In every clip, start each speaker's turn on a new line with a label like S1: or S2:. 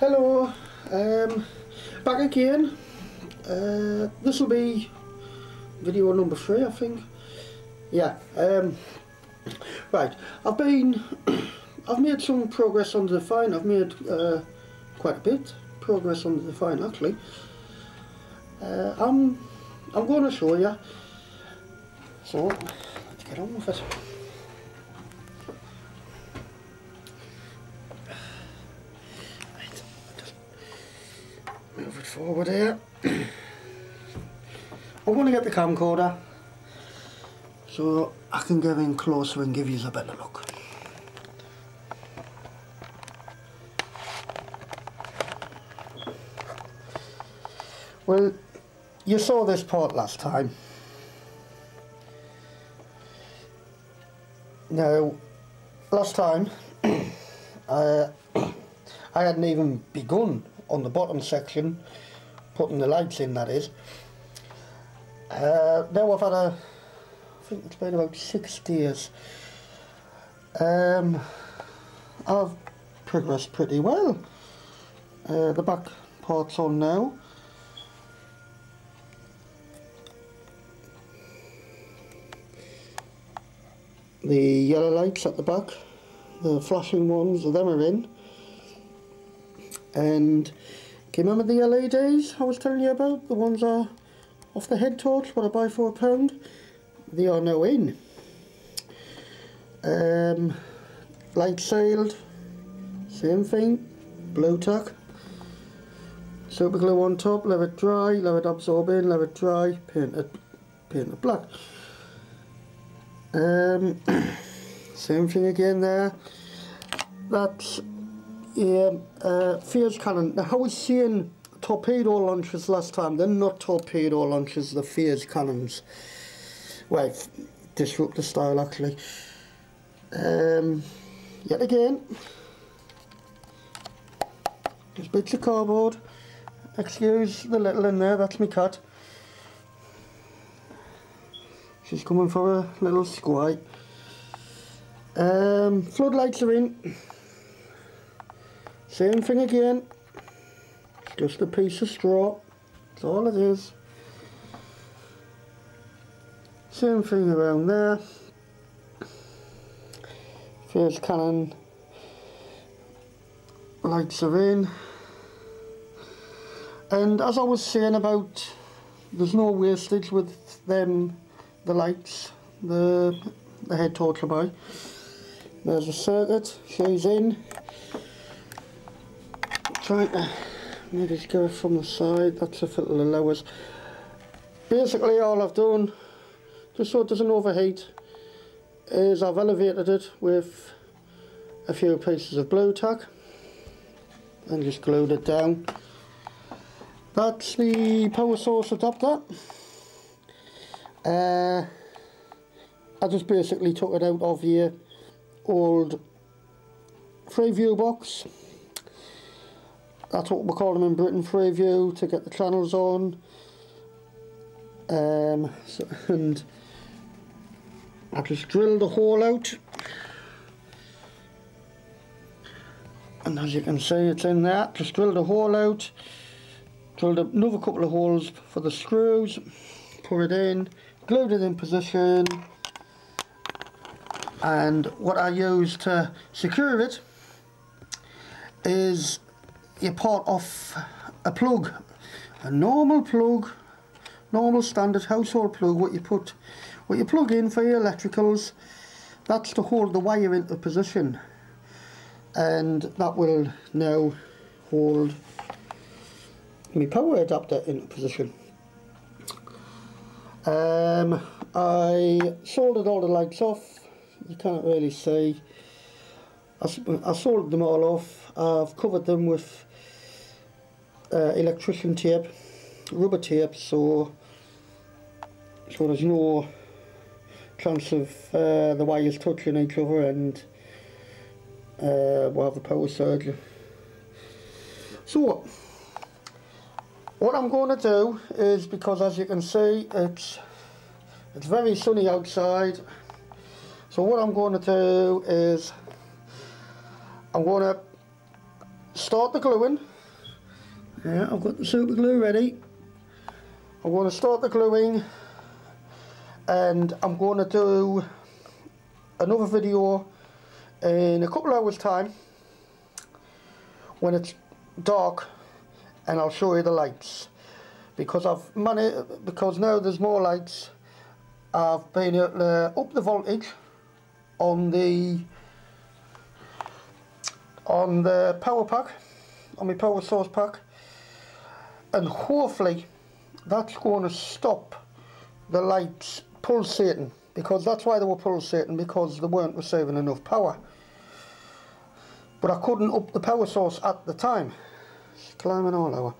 S1: Hello, back again. This will be video number 3, I think. Yeah. Right. I've made some progress on the Define. I've made quite a bit progress on the Define actually. I'm going to show you. So let's get on with it. Move it forward here. I'm going to get the camcorder so I can get in closer and give you a better look. Well, you saw this part last time. Now, last time I hadn't even begun on the bottom section, putting the lights in, that is. Now I've had I think it's been about 6 days. I've progressed pretty well. The back part's on now. The yellow lights at the back, the flashing ones, them are in. And can you remember the LEDs I was telling you about? The ones are off the head torch, what I buy for £1? They are now in. Light sealed, same thing, blue tack. Super glue on top, let it dry, let it absorb in, let it dry, paint it black. Same thing again there. That's phase cannon. Now, I was seeing torpedo launchers last time. They're not torpedo launchers, they're phase cannons. Well, disruptor style actually. Yet again, just bits of cardboard. Excuse the little in there, that's my cat. She's coming for a little squite. Floodlights are in. Same thing again. Just a piece of straw. That's all it is. Same thing around there. Phase cannon lights are in. And as I was saying about, there's no wastage with them. The lights, the head torch I buy. There's a circuit, she's in. Trying to maybe just go from the side, that's if it'll allow us. Basically all I've done, just so it doesn't overheat, is I've elevated it with a few pieces of blue tack and just glued it down. That's the power source adapter. I just basically took it out of the old Freeview box. That's what we call them in Britain, Freeview, to get the channels on. And I just drilled a hole out, and as you can see it's in there. Just drilled a hole out, drilled another couple of holes for the screws, put it in, glued it in position, and what I use to secure it is you part off a plug, a normal plug, normal standard household plug, what you plug in for your electricals. That's to hold the wire into position, and that will now hold my power adapter into position. I soldered all the lights off. You can't really see. I soldered them all off. I've covered them with electrician tape, rubber tape, so there's no chance of the wires touching each other and we'll have a power surge. So what I'm going to do is, because as you can see it's very sunny outside, so what I'm going to do is I'm going to start the gluing Yeah, I've got the super glue ready. I'm going to start the gluing, and I'm going to do another video in a couple hours time when it's dark, and I'll show you the lights, because because now there's more lights. I've been able to up the voltage on the power pack, on my power source pack, and hopefully that's going to stop the lights pulsating, because that's why they were pulsating, because they weren't receiving enough power. But I couldn't up the power source at the time. It's climbing all over.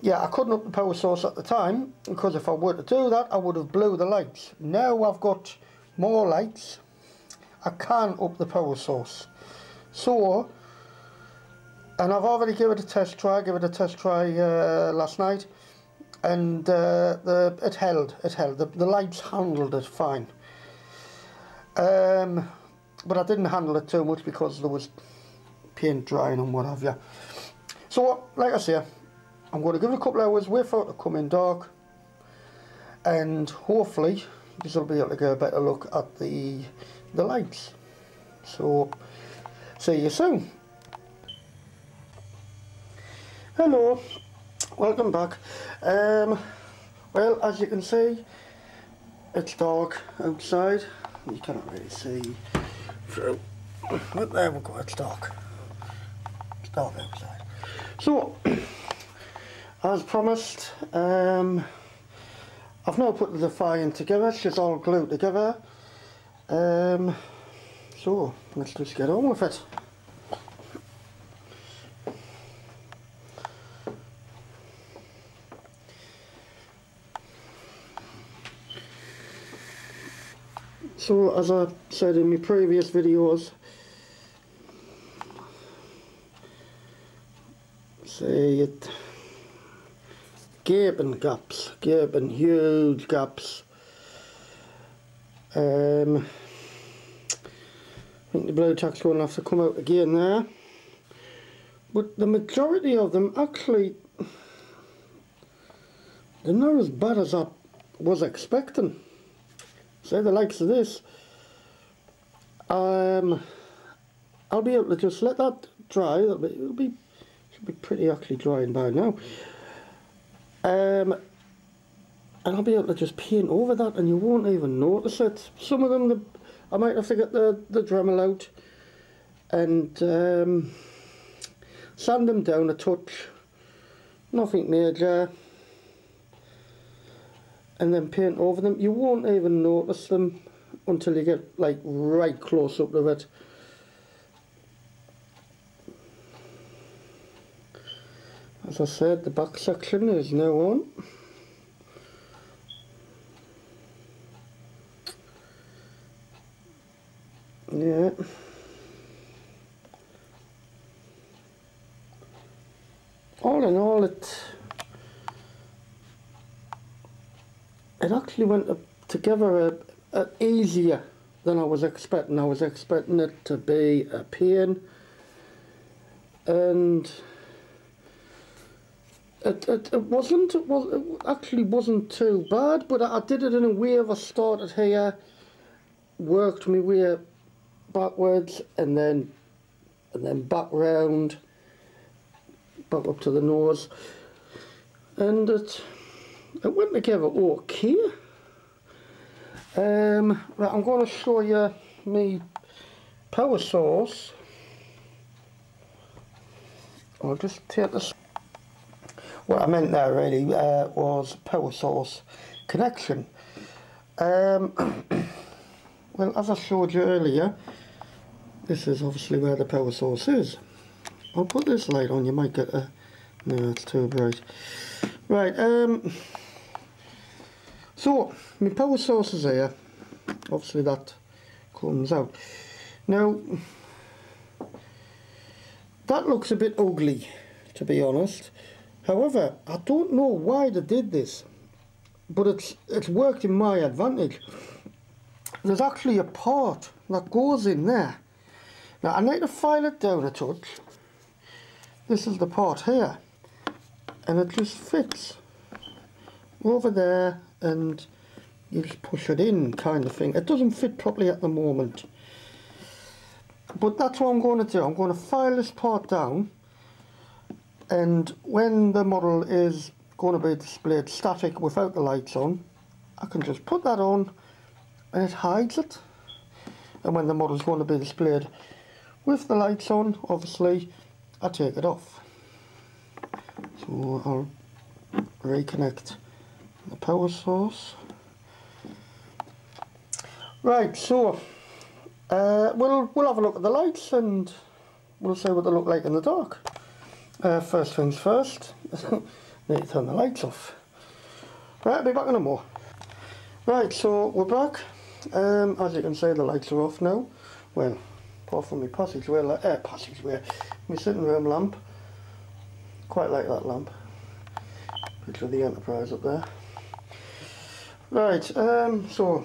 S1: Yeah, I couldn't up the power source at the time, because if I were to do that, I would have blew the lights. Now I've got more lights, I can up the power source. So, and I've already given it a test try, last night, and it held. The lights handled it fine. But I didn't handle it too much because there was paint drying and what have you. So, like I say, I'm going to give it a couple of hours, wait for it to come in dark, and hopefully this will be able to get a better look at the lights. So, see you soon. Hello, welcome back. Well, as you can see, it's dark outside. You cannot really see through, but there we go, it's dark. It's dark outside. So, as promised, I've now put the Defiant together. She's all glued together. So, let's just get on with it. So, as I said in my previous videos, see it, gaping huge gaps. I think the blue tack's going to have to come out again there, but the majority of them actually, they're not as bad as I was expecting. Say the likes of this, I'll be able to just let that dry. Should be pretty actually drying by now. And I'll be able to just paint over that, and you won't even notice it. Some of them, I might have to get the Dremel out and sand them down a touch. Nothing major. And then paint over them. You won't even notice them until you get like right close up to it. As I said, the back section is now on. Yeah. All in all, it actually went together easier than I was expecting. I was expecting it to be a pain, and it actually wasn't too bad, but I did it in a wave. I started here, worked my way backwards, and then back round, back up to the nose, and it went together okay. Right, I'm going to show you my power source. I'll just take this. What I meant there really was power source connection. Well, as I showed you earlier, this is obviously where the power source is. I'll put this light on, you might get a... No, it's too bright. Right, so, my power source is here. Obviously that comes out. Now, that looks a bit ugly, to be honest. However, I don't know why they did this, but it's worked in my advantage. There's actually a part that goes in there. Now, I need to file it down a touch. This is the part here. and it just fits over there, and you just push it in, kind of thing. It doesn't fit properly at the moment, but that's what I'm going to do. I'm going to file this part down, and when the model is going to be displayed static without the lights on, I can just put that on and it hides it. And when the model is going to be displayed with the lights on, obviously I take it off. So I'll reconnect the power source. Right, so we'll have a look at the lights and we'll see what they look like in the dark. First things first, need to turn the lights off. Right, I'll be back in a more. Right, so we're back. As you can see, the lights are off now. Well, apart from my passageway, my sitting room lamp. Quite like that lamp. Picture of the Enterprise up there. Right, so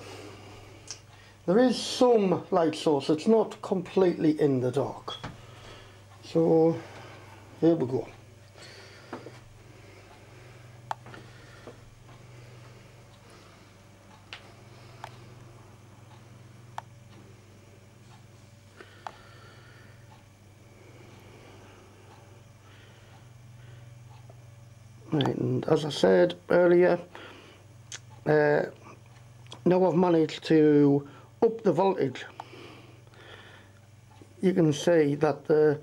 S1: there is some light source. It's not completely in the dark. So here we go. Right, and as I said earlier, now I've managed to up the voltage. You can see that the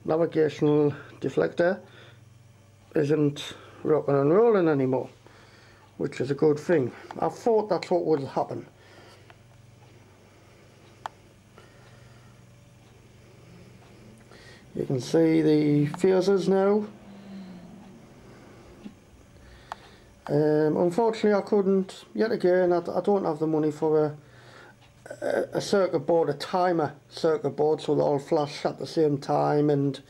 S1: navigational deflector isn't rocking and rolling anymore, which is a good thing. I thought that's what would happen. You can see the fuses now. Unfortunately, I couldn't, yet again, I don't have the money for a circuit board, a timer circuit board, so they all flash at the same time and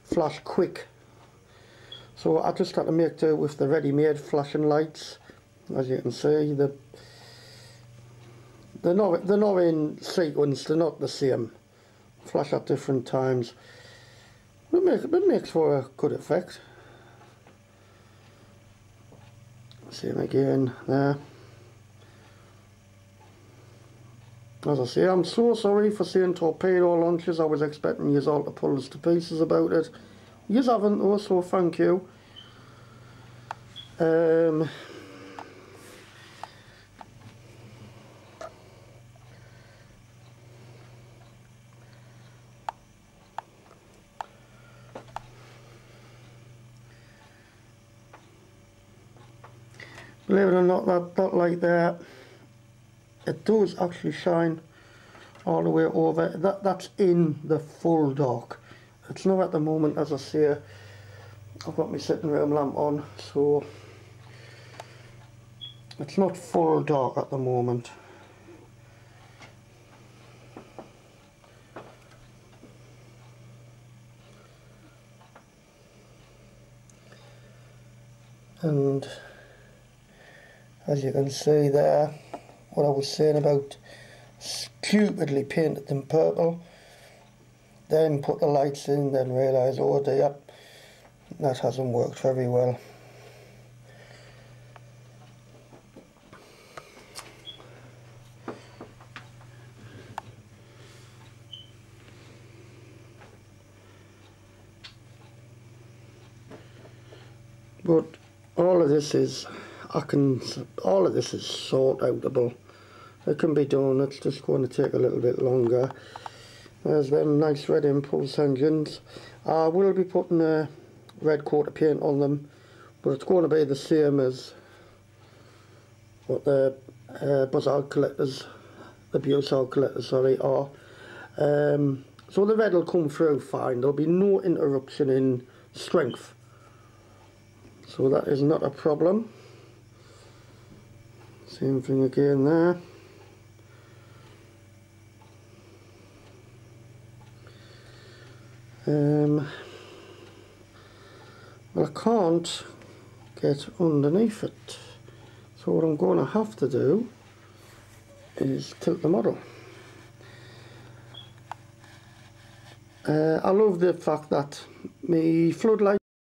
S1: flash quick. So I just had to make do with the ready-made flashing lights. As you can see, they're not in sequence, they're not the same. Flash at different times. It makes for a good effect. Same again there. As I say, I'm so sorry for seeing torpedo launches. I was expecting you all to pull us to pieces about it. You haven't though, so thank you. Believe it or not, that light there, it does actually shine all the way over. That's in the full dark. It's not at the moment, as I say. I've got my sitting room lamp on, so it's not full dark at the moment. And as you can see there, what I was saying about stupidly painted them purple, then put the lights in, then realise, oh dear, that hasn't worked very well. But all of this is sort outable. It can be done, it's just going to take a little bit longer. There's them nice red impulse engines. I will be putting a red coat of paint on them, but it's going to be the same as what the Buzzard collectors, the Buzzard collectors, sorry, are. So the red will come through fine. There'll be no interruption in strength, so that is not a problem. Same thing again there. Well, I can't get underneath it, so what I'm going to have to do is tilt the model. I love the fact that my floodlight